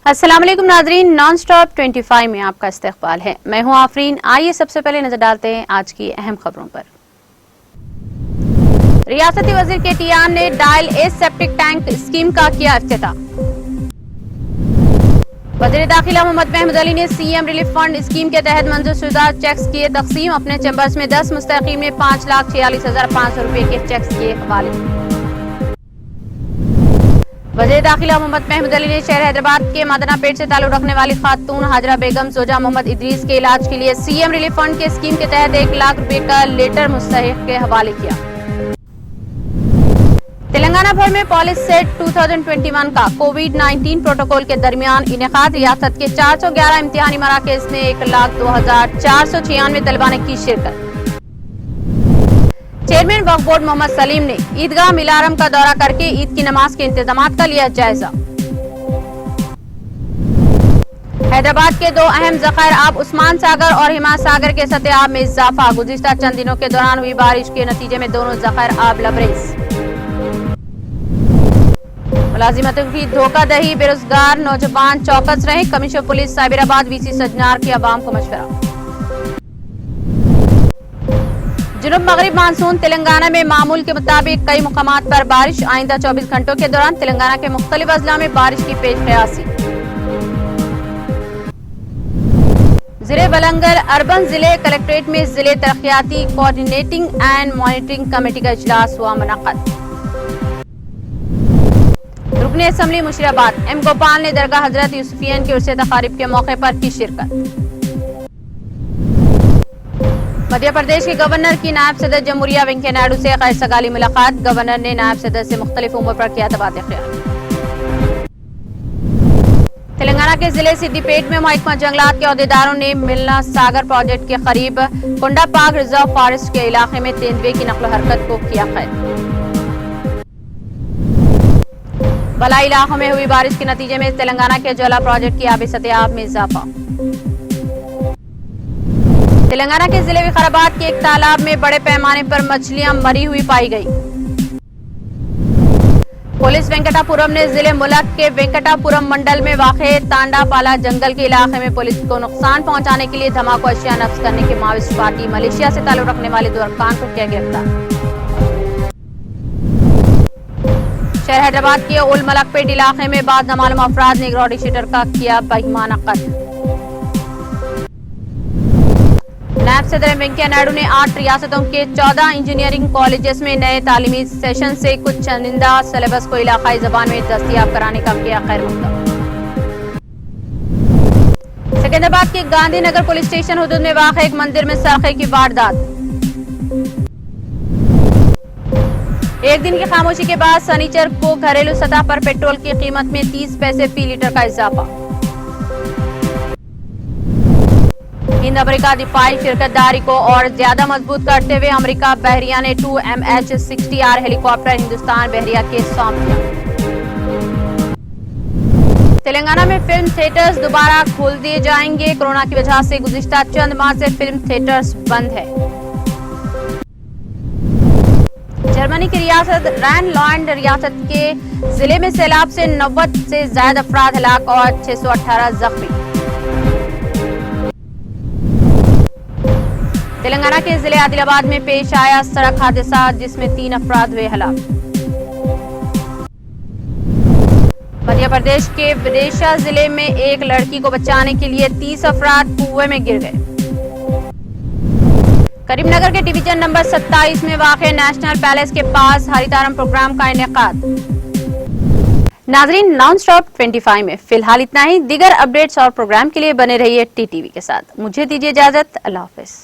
अस्सलाम वालेकुम नाजरीन, नॉन स्टॉप 25 में आपका इस्तकबाल है। मैं हूं आफरीन। आइए सबसे पहले नजर डालते हैं आज की अहम खबरों पर। रियासती वजीर केटीआर ने डायल ए सेप्टिक टैंक स्कीम का किया इफ्तिताह। वजीर दाखिला मोहम्मद महमूद अली ने सीएम रिलीफ फंड स्कीम के तहत मंजूर शुदा चेक्स किए तकसीम। अपने चैम्बर्स में 10 मुस्तकीम ने 5,46,500 रुपए के चेक्स किए हवाले। वज़ीर दाखिला मोहम्मद महमूद अली ने शहर हैदराबाद के मदना पेट से ताल्लुक रखने वाली खातून हाजरा बेगम जोजा मोहम्मद इदरीस के इलाज के लिए सीएम रिलीफ फंड के स्कीम के तहत 1 लाख रुपए का लेटर मुस्तहिक के हवाले किया। तेलंगाना भर में पॉलिस सेट 2021 का कोविड-19 प्रोटोकॉल के दरमियान इनेकाद। रियासत के 411 इम्तिहानी मराकज में 1,02,496 तलबा ने की शिरकत। चेयरमैन वक्फ बोर्ड मोहम्मद सलीम ने ईदगाह मिलारम का दौरा करके ईद की नमाज के इंतजामात का लिया जायजा। हैदराबाद के 2 अहम जखायर आब उस्मान सागर और हिमायत सागर के सतह आब में इजाफा। गुज़िश्ता चंद दिनों के दौरान हुई बारिश के नतीजे में दोनों जखायर आब लबरेज। मुलाजिमतों की धोखाधड़ी, बेरोजगार नौजवान चौकस रहे। Commissioner police Cyberabad VC Sajjanar की आवाम को मशवरा। जुनूब मगरिब मानसून तेलंगाना में मामूल के मुताबिक कई मुकामात पर बारिश। आइंदा 24 घंटों के दौरान तेलंगाना के मुख्तलिफ अजला में बारिश की पेश क़यासी। जिले बलंगल अर्बन जिले कलेक्ट्रेट में जिले तरक्याती कोऑर्डिनेटिंग एंड मॉनिटरिंग कमेटी का इजलास हुआ मुनक़्क़द। रुकन असम्बली मुशीराबाद एम गोपाल ने दरगाह हजरत यूसुफियन की उर्स तकारीब के मौके पर की शिरकत। मध्य प्रदेश के गवर्नर की नायब सदर जमहूरिया वेंकैया नायडू से गैर सगाली मुलाकात। गवर्नर ने नायब सदर से मुख्तलिफ उमूर पर किया तबादला ख्याल। तेलंगाना के जिले सिद्दीपेट में महकमा जंगलात के अहदेदारों ने मिलना सागर प्रोजेक्ट के करीब कुंडा पार्क रिजर्व फॉरेस्ट के इलाके में तेंदुए की नकलो हरकत को किया कैद। बलाई इलाकों में हुई बारिश के नतीजे में तेलंगाना के जला प्रोजेक्ट की आबी सतह आब में इजाफा। तेलंगाना के जिले विकाराबाद के एक तालाब में बड़े पैमाने पर मछलियां मरी हुई पाई गई। पुलिस वेंकटापुरम ने जिले मुलक के वेंकटापुरम मंडल में वाक़े तांडापाला जंगल के इलाके में पुलिस को नुकसान पहुंचाने के लिए धमाको अशिया नफ्ज करने के माविस्ट पार्टी मलेशिया से ताल्लुक रखने वाले 2 अरकान को किया गिरफ्तार। शहर हैदराबाद के उल मलकपेट इलाके में बाद नामालूम अफराद ने ग्रॉडी शीटर का किया बेईमाना कत्ल। नायब सदर वेंकैया नायडू ने 8 रियासतों के 14 इंजीनियरिंग कॉलेजेस में नए तालीमी सेशन से कुछ चुनिंदा सिलेबस को इलाकाई जबान में दस्तयाब कराने का किया खैर मकदम। सिकंदराबाद के गांधीनगर पुलिस स्टेशन हुदूद में वाक़ एक मंदिर में सरक़े की वारदात। एक दिन की खामोशी के बाद शनिचर को घरेलू सतह पर पेट्रोल की कीमत में 30 पैसे फी लीटर का इजाफा। हिंद अमेरिका दिफाई शिरकतदारी को और ज्यादा मजबूत करते हुए अमेरिका बहरिया ने 2 MH-60R हेलीकॉप्टर हिंदुस्तान बहरिया के सौंप दिया। तेलंगाना में फिल्म थिएटर्स दोबारा खोल दिए जाएंगे। कोरोना की वजह से गुज़िश्ता चंद माह से फिल्म थिएटर्स बंद है। जर्मनी की रियासत रैनलैंड रियासत के जिले में सैलाब से 90 से ज्यादा अफराद हलाक और 618 जख्मी। तेलंगाना के जिले आदिलाबाद में पेश आया सड़क हादसा जिसमें 3 अफराद हुए हलाक। मध्य प्रदेश के विदिशा जिले में एक लड़की को बचाने के लिए 30 अफराद कुएं में गिर गए। करीमनगर के डिवीजन नंबर 27 में वाक़े नेशनल पैलेस के पास हरितारम प्रोग्राम का इनेकाद। नाजरीन, नॉन स्टॉप 25 में फिलहाल इतना ही। दीगर अपडेट्स और प्रोग्राम के लिए बने रहिए TTV के साथ। मुझे दीजिए इजाजत। अल्लाह हाफिज।